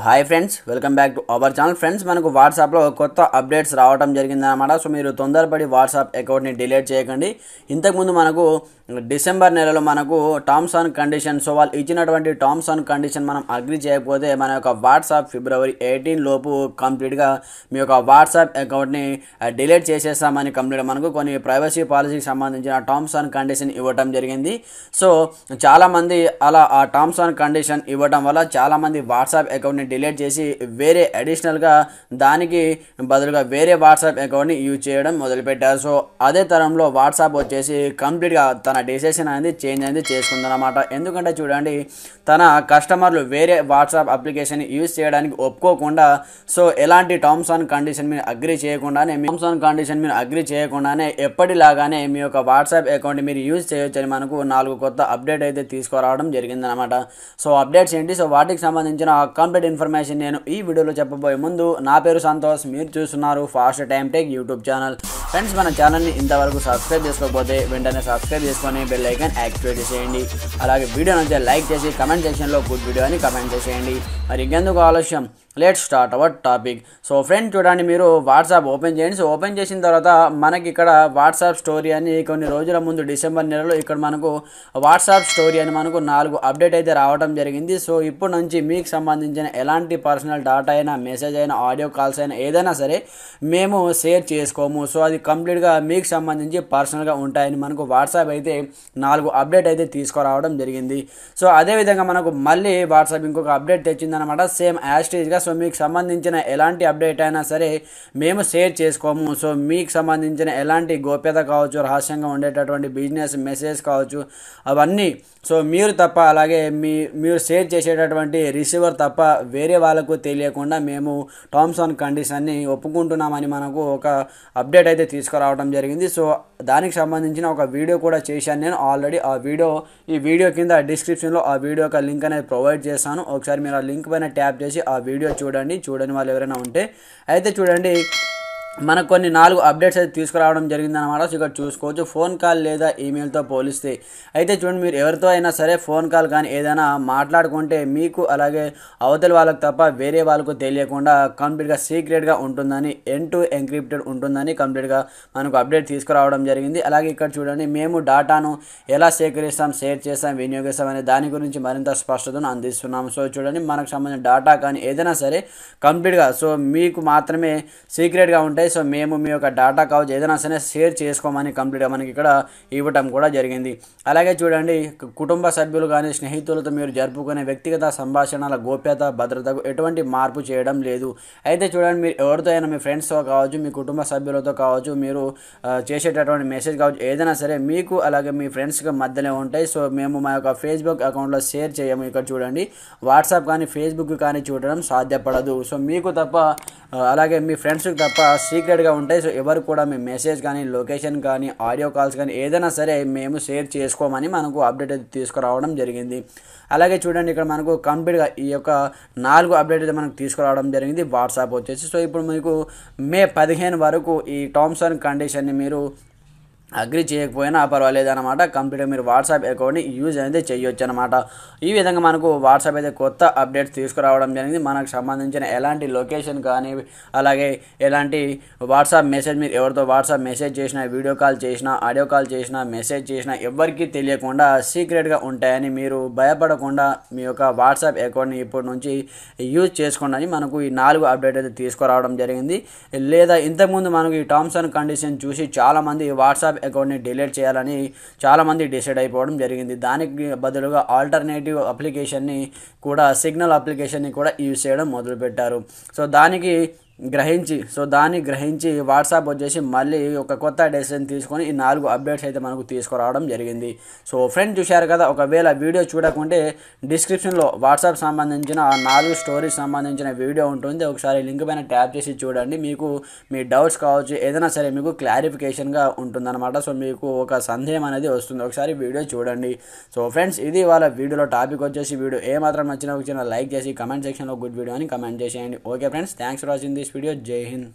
Hi friends, welcome back to our channel. Friends, మనకు వాట్సాప్లో కొత్త అప్డేట్స్ రావడం జరిగిందన్నమాట. సో మీరు తొందరపడి వాట్సాప్ అకౌంట్ని డిలీట్ చేయకండి. ఇంతకుముందు మనకు డిసెంబర్ నెలలో మనకు టర్మ్స్ అండ్ కండిషన్, సో వాళ్ళు ఇచ్చినటువంటి టర్మ్స్ అండ్ కండిషన్ మనం అగ్రి చేయకపోతే మన యొక్క వాట్సాప్ ఫిబ్రవరి 18 లోపు కంప్లీట్గా మీ యొక్క వాట్సాప్ అకౌంట్ని డిలీట్ చేసేస్తామని కంప్లీట్గా మనకు కొన్ని ప్రైవసీ పాలసీకి సంబంధించిన టర్మ్స్ అండ్ కండిషన్ ఇవ్వడం జరిగింది. సో చాలామంది అలా ఆ టర్మ్స్ అండ్ కండిషన్ ఇవ్వడం వల్ల చాలామంది వాట్సాప్ అకౌంట్ని డిలీట్ చేసి వేరే అడిషనల్గా దానికి బదులుగా వేరే వాట్సాప్ అకౌంట్ని యూజ్ చేయడం మొదలుపెట్టారు. సో అదే తరంలో వాట్సాప్ వచ్చేసి కంప్లీట్గా తన డెసిషన్ అనేది చేంజ్ అనేది చేసుకుందన్నమాట. ఎందుకంటే చూడండి, తన కస్టమర్లు వేరే వాట్సాప్ అప్లికేషన్ యూజ్ చేయడానికి ఒప్పుకోకుండా, సో ఎలాంటి టర్మ్స్ అండ్ కండిషన్ మీరు అగ్రి చేయకుండానే ఎప్పటిలాగానే మీ యొక్క వాట్సాప్ అకౌంట్ మీరు యూజ్ చేయొచ్చని మనకు 4 కొత్త అప్డేట్ అయితే తీసుకురావడం జరిగిందనమాట. సో అప్డేట్స్ ఏంటి, సో వాటికి సంబంధించిన కంప్లీట్ ఇన్ఫర్మేషన్ నేను ఈ వీడియోలో చెప్పబోయే ముందు, నా పేరు సంతోష్, మీరు చూస్తున్నారు fast time tech YouTube channel. Friends, మన ఛానల్ని ఇంతవరకు సబ్స్క్రైబ్ చేసుకోకపోతే వెంటనే సబ్స్క్రైబ్ చేసుకొని బెల్ ఐకాన్ యాక్టివేట్ చేసేయండి. అలాగే వీడియో నచ్చితే లైక్ చేసి కమెంట్ సెక్షన్లో గుడ్ వీడియో అని కమెంట్ చేసేయండి. మరి ఇంకెందుకు ఆలస్యం, let's start our topic. So friends చూడండి, మీరు వాట్సాప్ ఓపెన్ చేయండి. సో ఓపెన్ చేసిన తర్వాత మనకి ఇక్కడ వాట్సాప్ స్టోరీ అని కొన్ని రోజుల ముందు డిసెంబర్ నెలలో ఇక్కడ మనకు వాట్సాప్ స్టోరీ అని మనకు 4 అప్డేట్ అయితే రావడం జరిగింది. సో ఇప్పటి నుంచి మీకు సంబంధించిన ఎలాంటి పర్సనల్ డాటా అయినా, మెసేజ్ అయినా, ఆడియో కాల్స్ అయినా ఏదైనా సరే మేము షేర్ చేసుకోము. సో అది కంప్లీట్గా మీకు సంబంధించి పర్సనల్గా ఉంటాయని మనకు వాట్సాప్ అయితే 4 అప్డేట్ అయితే తీసుకురావడం జరిగింది. సో అదేవిధంగా మనకు మళ్ళీ వాట్సాప్ ఇంకొక అప్డేట్ తెచ్చిందనమాట, సేమ్ యాస్టీజ్గా. సో మీకు సంబంధించిన ఎలాంటి అప్డేట్ అయినా సరే మేము షేర్ చేసుకోము. సో మీకు సంబంధించిన ఎలాంటి గోప్యత కావచ్చు, రహస్యంగా ఉండేటటువంటి బిజినెస్ మెసేజ్ కావచ్చు, అవన్నీ సో మీరు తప్ప, అలాగే మీరు షేర్ చేసేటటువంటి రిసీవర్ తప్ప వేరే వాళ్ళకు తెలియకుండా మేము టర్మ్స్ అండ్ కండిషన్ని ఒప్పుకుంటున్నామని మనకు ఒక అప్డేట్ అయితే తీసుకురావడం జరిగింది. సో దానికి సంబంధించిన ఒక వీడియో కూడా చేశాను నేను ఆల్రెడీ. ఈ వీడియో కింద డిస్క్రిప్షన్లో ఆ వీడియో యొక్క లింక్ అనేది ప్రొవైడ్ చేస్తాను. ఒకసారి మీరు ఆ లింక్ పైన ట్యాప్ చేసి ఆ వీడియో చూడని వాళ్ళు ఎవరైనా ఉంటే అయితే చూడండి. మనకు కొన్ని 4 అప్డేట్స్ అయితే తీసుకురావడం జరిగిందనమాట. సో ఇక్కడ చూసుకోవచ్చు, ఫోన్ కాల్ లేదా ఈమెయిల్తో పోలిస్తే. అయితే చూడండి, మీరు ఎవరితో అయినా సరే ఫోన్ కాల్ కానీ ఏదైనా మాట్లాడుకుంటే మీకు అలాగే అవతలి వాళ్ళకు తప్ప వేరే వాళ్ళకు తెలియకుండా కంప్లీట్గా సీక్రెట్గా ఉంటుందని, ఎండ్ టు ఎన్క్రిప్టెడ్ ఉంటుందని కంప్లీట్గా మనకు అప్డేట్ తీసుకురావడం జరిగింది. అలాగే ఇక్కడ చూడండి, మేము డాటాను ఎలా సేకరిస్తాం, షేర్ చేస్తాం, వినియోగిస్తాం అనే దాని గురించి మరింత స్పష్టతను అందిస్తున్నాం. సో చూడండి, మనకు సంబంధించిన డాటా కానీ ఏదైనా సరే కంప్లీట్గా సో మీకు మాత్రమే సీక్రెట్గా ఉంటాయి. సో మేము మీ యొక్క డాటా కావచ్చు ఏదైనా సరే షేర్ చేసుకోమని కంప్లీట్గా మనకి ఇక్కడ ఇవ్వటం కూడా జరిగింది. అలాగే చూడండి, కుటుంబ సభ్యులు కానీ స్నేహితులతో మీరు జరుపుకునే వ్యక్తిగత సంభాషణల గోప్యత, భద్రతకు ఎటువంటి మార్పు చేయడం లేదు. అయితే చూడండి, మీరు ఎవరితో అయినా మీ ఫ్రెండ్స్తో కావచ్చు, మీ కుటుంబ సభ్యులతో కావచ్చు, మీరు చేసేటటువంటి మెసేజ్ కావచ్చు ఏదైనా సరే మీకు అలాగే మీ ఫ్రెండ్స్కి మధ్యలో ఉంటాయి. సో మేము మా యొక్క ఫేస్బుక్ అకౌంట్లో షేర్ చేయము. ఇక్కడ చూడండి, వాట్సాప్ కానీ ఫేస్బుక్ కానీ చూడడం సాధ్యపడదు. సో మీకు తప్ప అలాగే మీ ఫ్రెండ్స్కి తప్ప సీక్రెట్గా ఉంటాయి. సో ఎవరు కూడా మీ మెసేజ్ కానీ, లొకేషన్ కానీ, ఆడియో కాల్స్ కానీ ఏదైనా సరే మేము షేర్ చేసుకోమని మనకు అప్డేట్ అయితే తీసుకురావడం జరిగింది. అలాగే చూడండి, ఇక్కడ మనకు కంప్లీట్గా ఈ యొక్క 4 అప్డేట్ అయితే మనకు తీసుకురావడం జరిగింది వాట్సాప్ వచ్చేసి. సో ఇప్పుడు మీకు మే 15 వరకు ఈ టర్మ్స్ అండ్ కండిషన్ని మీరు అగ్రి చేయకపోయినా పర్వాలేదు అనమాట. కంప్లీట్గా మీరు వాట్సాప్ అకౌంట్ని యూజ్ అనేది చేయొచ్చు అనమాట. ఈ విధంగా మనకు వాట్సాప్ అయితే కొత్త అప్డేట్స్ తీసుకురావడం జరిగింది. మనకు సంబంధించిన ఎలాంటి లొకేషన్ కానీ, అలాగే ఎలాంటి వాట్సాప్ మెసేజ్ మీరు ఎవరితో వాట్సాప్ మెసేజ్ చేసినా, వీడియో కాల్ చేసినా, ఆడియో కాల్ చేసినా, మెసేజ్ చేసినా ఎవరికి తెలియకుండా సీక్రెట్గా ఉంటాయని మీరు భయపడకుండా మీ యొక్క వాట్సాప్ అకౌంట్ని ఇప్పటి నుంచి యూజ్ చేసుకోండి మనకు ఈ 4 అప్డేట్ అయితే తీసుకురావడం జరిగింది. లేదా ఇంతకుముందు మనకు ఈ టర్మ్స్ అండ్ కండిషన్ చూసి చాలామంది వాట్సాప్ అకౌంట్ని డిలీట్ చేయాలని చాలామంది డిసైడ్ అయిపోవడం జరిగింది. దానికి బదులుగా ఆల్టర్నేటివ్ అప్లికేషన్ని కూడా, సిగ్నల్ అప్లికేషన్ని కూడా యూజ్ చేయడం మొదలుపెట్టారు. సో దాన్ని గ్రహించి వాట్సాప్ వచ్చేసి మళ్ళీ ఒక కొత్త డెసిషన్ తీసుకొని ఈ 4 అప్డేట్స్ అయితే మనకు తీసుకురావడం జరిగింది. సో ఫ్రెండ్ చూశారు కదా, ఒకవేళ వీడియో చూడకుంటే డిస్క్రిప్షన్లో వాట్సాప్ సంబంధించిన 4 స్టోరీస్ సంబంధించిన వీడియో ఉంటుంది. ఒకసారి లింక్ పైన ట్యాప్ చేసి చూడండి. మీకు మీ డౌట్స్ కావచ్చు ఏదైనా సరే మీకు క్లారిఫికేషన్గా ఉంటుందన్నమాట. సో మీకు ఒక సందేహం అనేది వస్తుంది. ఒకసారి వీడియో చూడండి. సో ఫ్రెండ్స్, ఇది వాళ్ళ వీడియోలో టాపిక్ వచ్చేసి. వీడియో ఏమాత్రం నచ్చినా లైక్ చేసి కమెంట్ సెక్షన్లో గుడ్ వీడియో అని కమెంట్ చేసేయండి. Okay friends, thanks for watching this video. జై హింద్.